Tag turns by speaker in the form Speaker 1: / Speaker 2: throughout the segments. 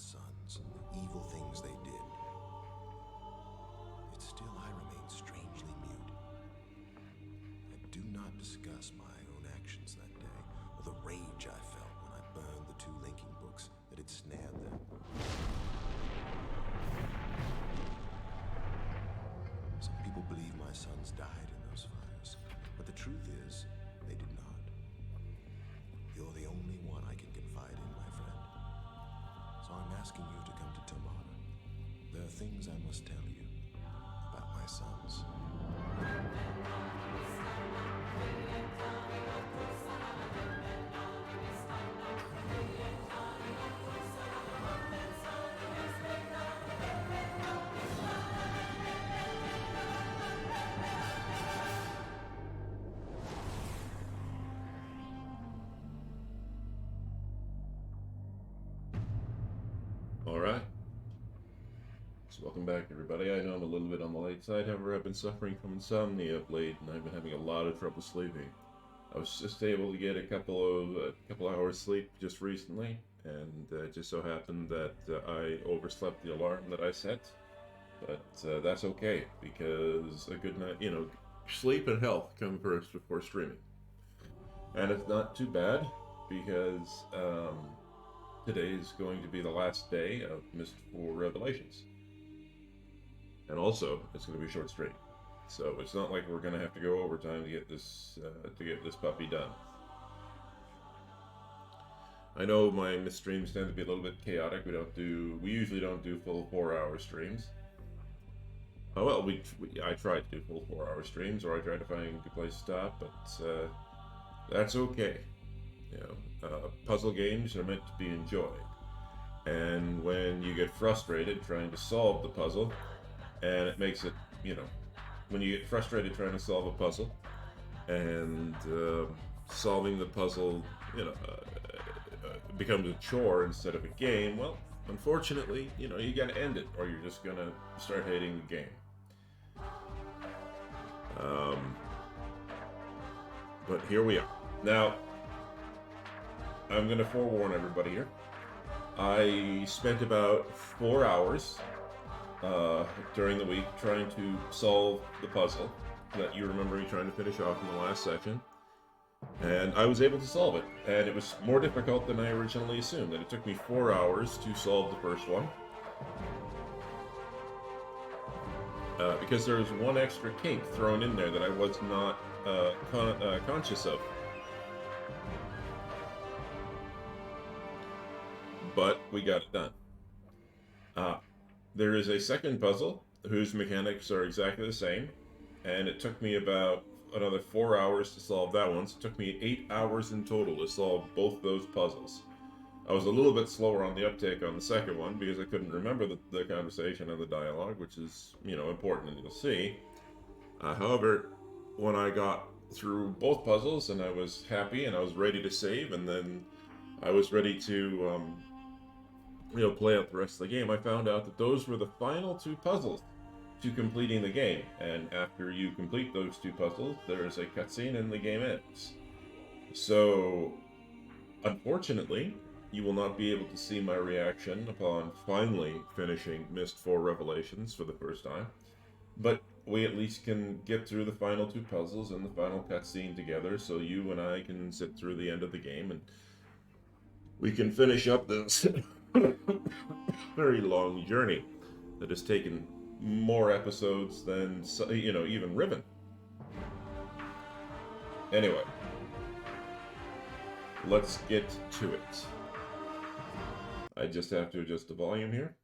Speaker 1: sons and the evil things they did, yet still I remain strangely mute. I do not discuss my own actions that day, or the rage I felt when I burned the two linking books that had snared them. Some people believe my sons died in those fires, but the truth is, they did not. You're the only one I can confide in, my friend. So I'm asking you to come to Tamara. There are things I must tell you about my sons.
Speaker 2: All right. So welcome back, everybody. I know I'm a little bit on the late side. However, I've been suffering from insomnia of late, and I've been having a lot of trouble sleeping. I was just able to get a couple hours sleep just recently, and it just so happened that I overslept the alarm that I set. But that's okay, because a good night, sleep and health come first before streaming. And it's not too bad, because today is going to be the last day of Myst for Revelations. And also, it's going to be a short stream. So it's not like we're going to have to go overtime to get this puppy done. I know my Myst streams tend to be a little bit chaotic. We usually don't do full 4-hour streams. Oh well, I try to do full 4-hour streams, or I try to find a good place to stop, but that's okay. Puzzle games are meant to be enjoyed. And when you get frustrated trying to solve the puzzle, and it makes it, when you get frustrated trying to solve a puzzle, and solving the puzzle, becomes a chore instead of a game, well, unfortunately, you gotta end it, or you're just gonna start hating the game. But here we are. Now, I'm going to forewarn everybody here. I spent about 4 hours during the week trying to solve the puzzle that you remember me trying to finish off in the last section. And I was able to solve it. And it was more difficult than I originally assumed. And it took me 4 hours to solve the first one. Because there was one extra kink thrown in there that I was not conscious of. But we got it done. There is a second puzzle whose mechanics are exactly the same, and it took me about another 4 hours to solve that one, so it took me 8 hours in total to solve both those puzzles. I was a little bit slower on the uptake on the second one because I couldn't remember the conversation and the dialogue, which is, important, and you'll see. However, when I got through both puzzles and I was happy and I was ready to save, and then I was ready to play out the rest of the game, I found out that those were the final 2 puzzles to completing the game. And after you complete those 2 puzzles, there is a cutscene and the game ends. So, unfortunately, you will not be able to see my reaction upon finally finishing Myst for Revelations for the first time. But we at least can get through the final 2 puzzles and the final cutscene together, so you and I can sit through the end of the game, and we can finish up this very long journey that has taken more episodes than, even Riven. Anyway, let's get to it. I just have to adjust the volume here.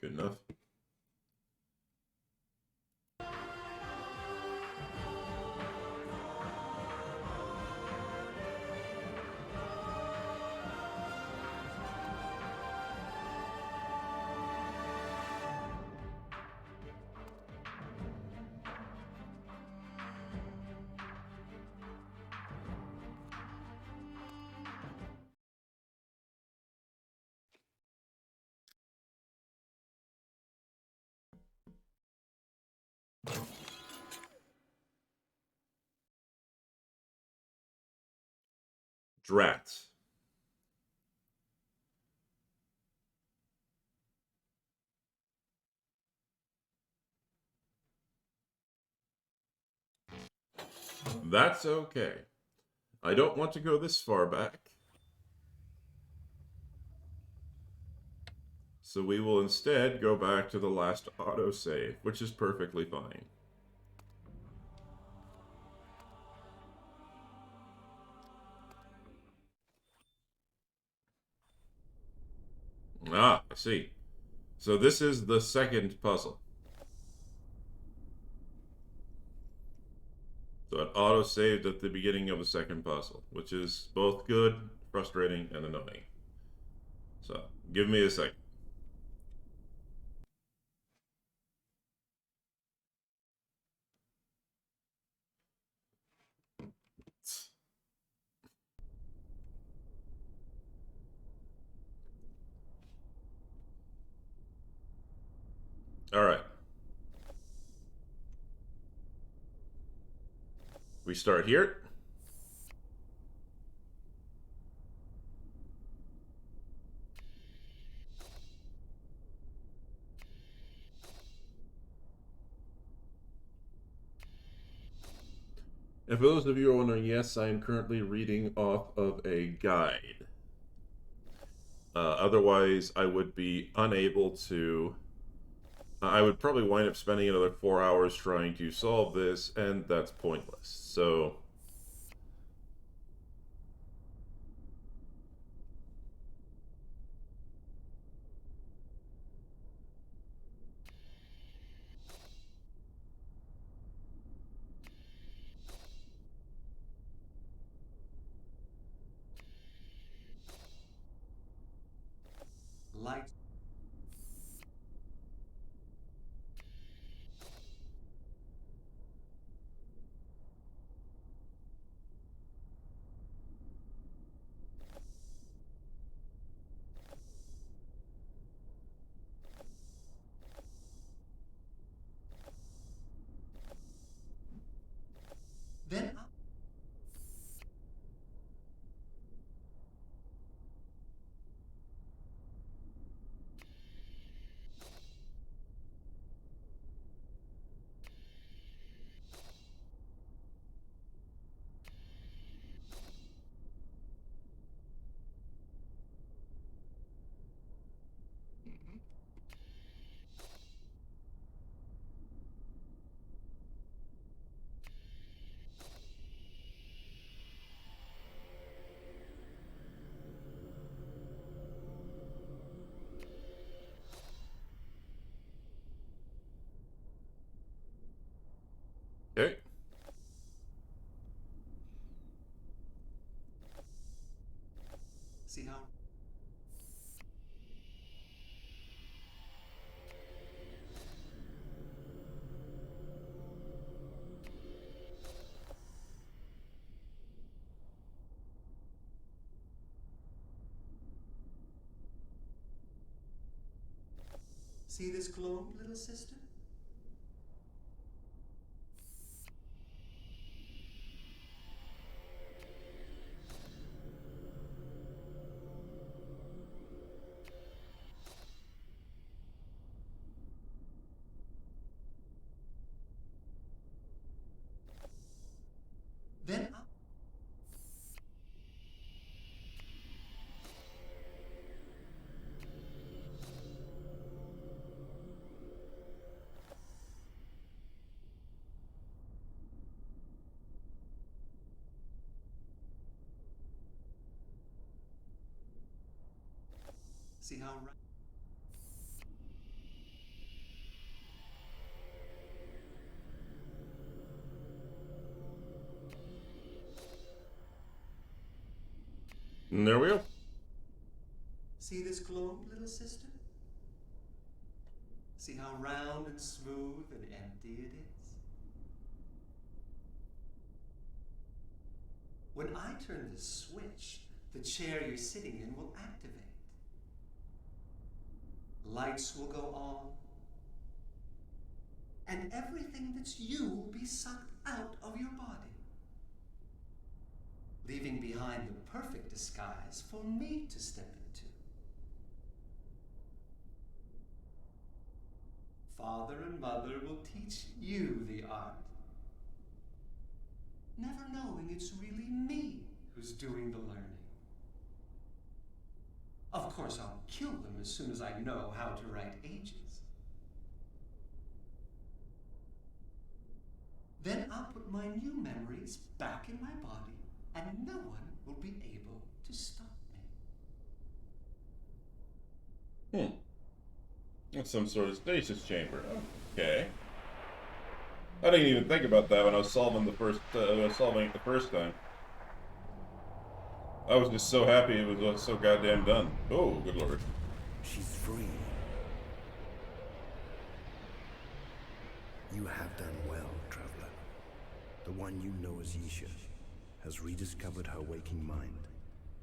Speaker 2: Good enough. Drat. That's okay. I don't want to go this far back. So we will instead go back to the last autosave, which is perfectly fine. Ah, I see. So this is the second puzzle. So it auto-saved at the beginning of the second puzzle, which is both good, frustrating, and annoying. So, give me a second. All right. We start here. And for those of you who are wondering, yes, I am currently reading off of a guide. Otherwise, I would be unable to. I would probably wind up spending another 4 hours trying to solve this, and that's pointless. So,
Speaker 1: Light. Then
Speaker 2: okay.
Speaker 1: see how. See this globe, little sister? Then up. See how.
Speaker 2: And there we go.
Speaker 1: See this globe, little sister? See how round and smooth and empty it is? When I turn this switch, the chair you're sitting in will activate. Lights will go on. And everything that's you will be sucked out of your body,
Speaker 3: leaving behind the perfect disguise for me to step into. Father and mother will teach you the art, never knowing it's really me who's doing the learning. Of course, I'll kill them as soon as I know how to write ages. Then I'll put my new memories back in my body, and no one will be able to stop me.
Speaker 2: That's some sort of stasis chamber. Okay. I didn't even think about that when I was solving it the first time. I was just so happy it was so goddamn done. Oh, good lord.
Speaker 4: She's free. You have done well, traveler. The one you know as Yisha has rediscovered her waking mind.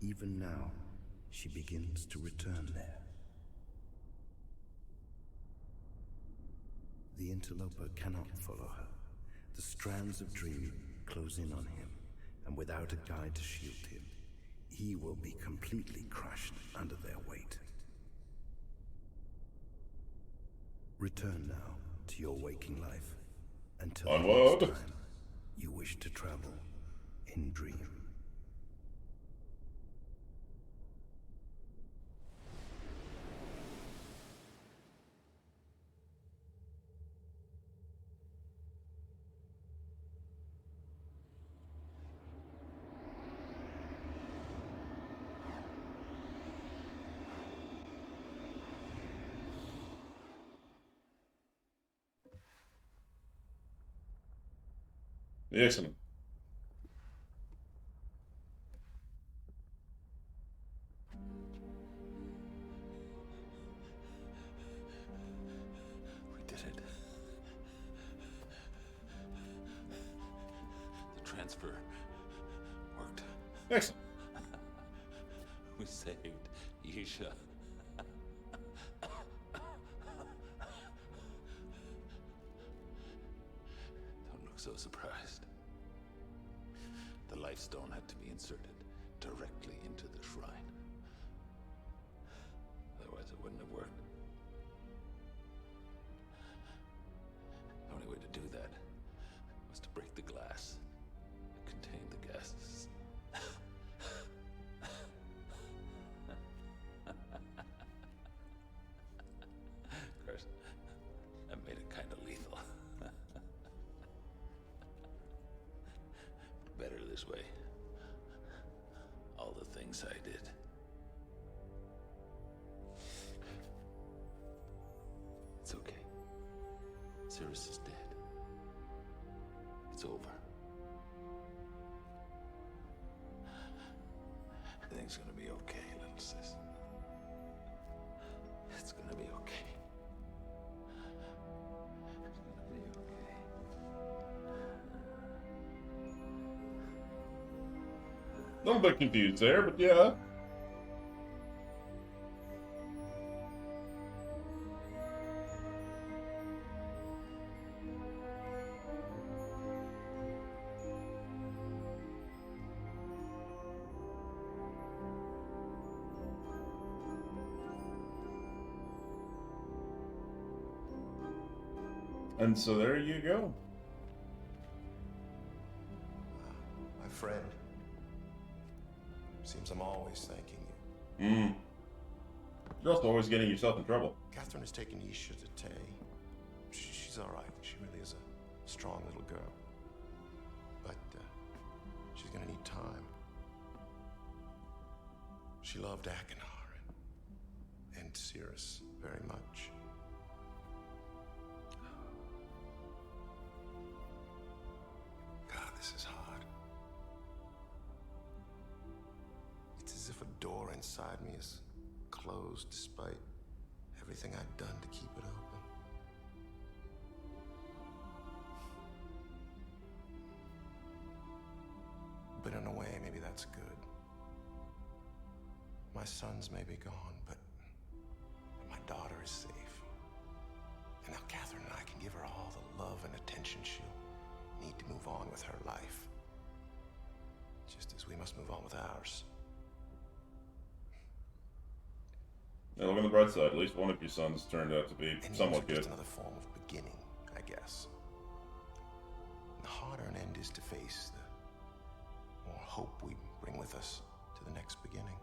Speaker 4: Even now, she begins to return there. The interloper cannot follow her. The strands of dream close in on him, and without a guide to shield him, he will be completely crushed under their weight. Return now to your waking life, until
Speaker 2: Onward.
Speaker 4: the next time you wish to travel in dream.
Speaker 2: Excellent.
Speaker 5: We did it. The transfer worked.
Speaker 2: Excellent.
Speaker 5: We saved Yisha. Don't look so surprised. The life stone had to be inserted directly into the shrine. Otherwise it wouldn't have worked. The only way to do that was to break the glass that contained the guests. Of course, that made it kind of lethal. Better this way. All the things I did. It's okay. Cirrus is dead. It's over. Everything's gonna be okay, little sis. It's gonna be okay. It's gonna be okay.
Speaker 2: A little bit confused there, but yeah. And so there you go.
Speaker 1: My friend. Seems I'm always thanking you.
Speaker 2: You're also always getting yourself in trouble.
Speaker 1: Catherine has taken Yisha to Tay. She's all right. She really is a strong little girl. But she's gonna need time. She loved Akinar and Cirrus very much. God, this is hard. It's as if a door inside me is closed despite everything I've done to keep it open. But in a way, maybe that's good. My sons may be gone, but my daughter is safe. And now Catherine and I can give her all the love and attention she'll need to move on with her life. just as we must move on with ours.
Speaker 2: Now look on the bright side, at least one of your sons turned out to be
Speaker 1: Endings
Speaker 2: somewhat
Speaker 1: are
Speaker 2: good.
Speaker 1: just another form of beginning, I guess. The harder an end is to face, the more hope we bring with us to the next beginning.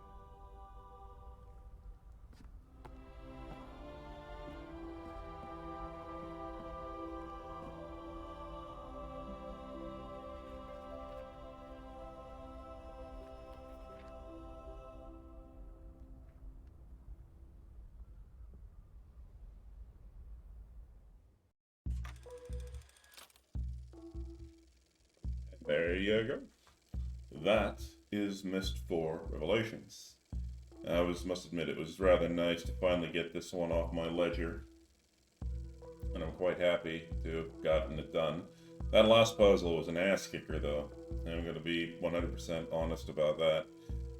Speaker 2: There you go. That is Myst 4 Revelations. Must admit, it was rather nice to finally get this one off my ledger. And I'm quite happy to have gotten it done. That last puzzle was an ass kicker, though. And I'm going to be 100% honest about that.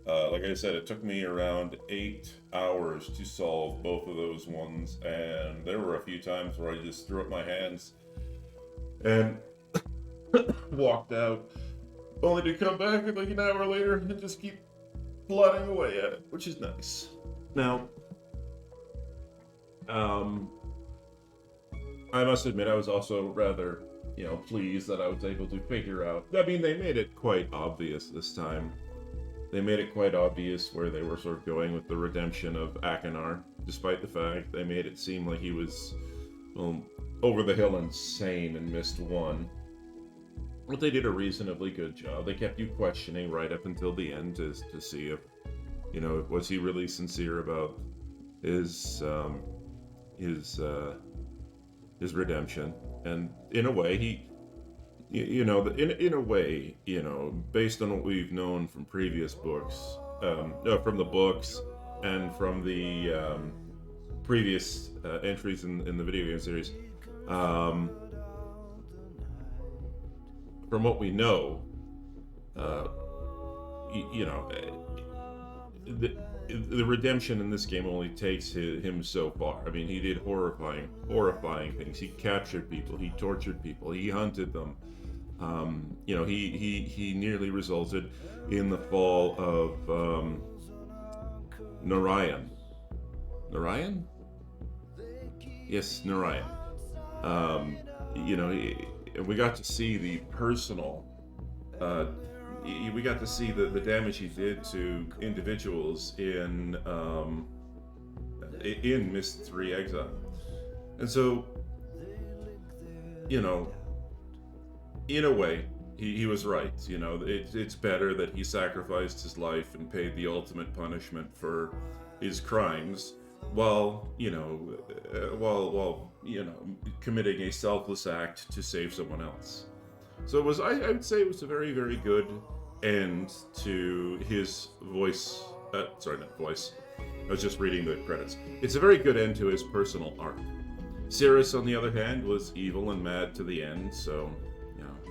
Speaker 2: Like I said, it took me around 8 hours to solve both of those ones. And there were a few times where I just threw up my hands and walked out, only to come back like an hour later and just keep plodding away at it, which is nice. Now, I must admit I was also rather, pleased that I was able to figure out. I mean, they made it quite obvious this time. They made it quite obvious where they were sort of going with the redemption of Akinar, despite the fact they made it seem like he was, over the hill insane in Myst 1. But they did a reasonably good job. They kept you questioning right up until the end to see if, was he really sincere about his redemption. And in a way, in a way, based on what we've known from previous books, from the books and from the previous entries in the video game series, from what we know, the redemption in this game only takes him so far. I mean, he did horrifying things. He captured people. He tortured people. He hunted them. He nearly resulted in the fall of Narayan. Narayan? Yes, Narayan. We got to see the personal. We got to see the damage he did to individuals in Myst 3 Exile, and so, in a way, he was right. It's better that he sacrificed his life and paid the ultimate punishment for his crimes, while committing a selfless act to save someone else. So it was. I would say it was a very, very good end to his voice. Sorry, not voice. I was just reading the credits. It's a very good end to his personal arc. Cirrus, on the other hand, was evil and mad to the end, so,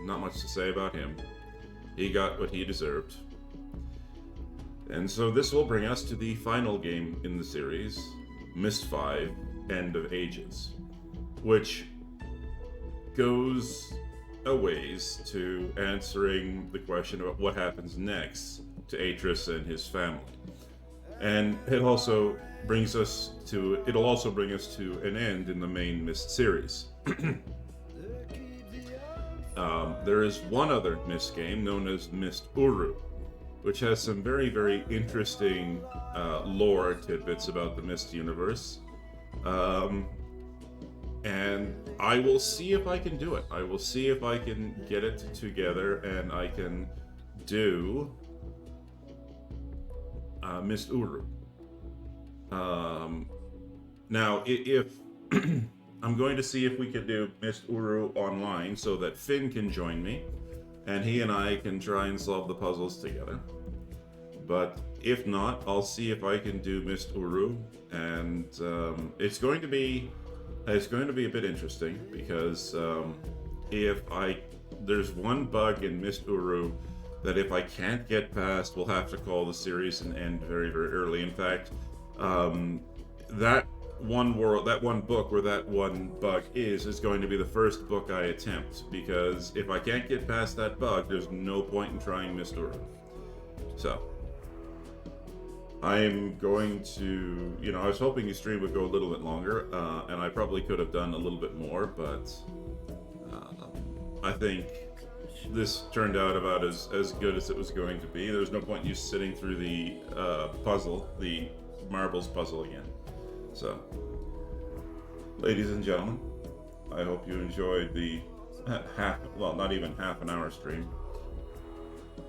Speaker 2: not much to say about him. He got what he deserved. And so this will bring us to the final game in the series, Myst 5, End of Ages, which goes a ways to answering the question about what happens next to Atreus and his family. And it'll also bring us to an end in the main Myst series. There is one other Myst game known as Myst Uru, which has some very, very interesting lore tidbits about the Myst universe. And I will see if I can do it. I will see if I can get it together and I can do Myst Uru. Now, if I'm going to see if we can do Myst Uru online so that Finn can join me and he and I can try and solve the puzzles together. But if not, I'll see if I can do Myst Uru, and it's going to be a bit interesting because there's one bug in Myst Uru that if I can't get past, we'll have to call the series an end very, very early. In fact, that one book where that one bug is going to be the first book I attempt, because if I can't get past that bug, there's no point in trying Myst Uru. So, I'm going to, I was hoping the stream would go a little bit longer, and I probably could have done a little bit more, but I think this turned out about as good as it was going to be. There's no point in you sitting through the puzzle, the marbles puzzle again. So, ladies and gentlemen, I hope you enjoyed the not even half an hour stream.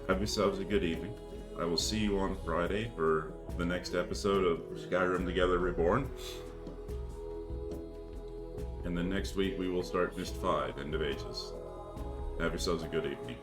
Speaker 2: Have yourselves a good evening. I will see you on Friday for the next episode of Skyrim Together Reborn. And then next week we will start Myst 5, End of Ages. Have yourselves a good evening.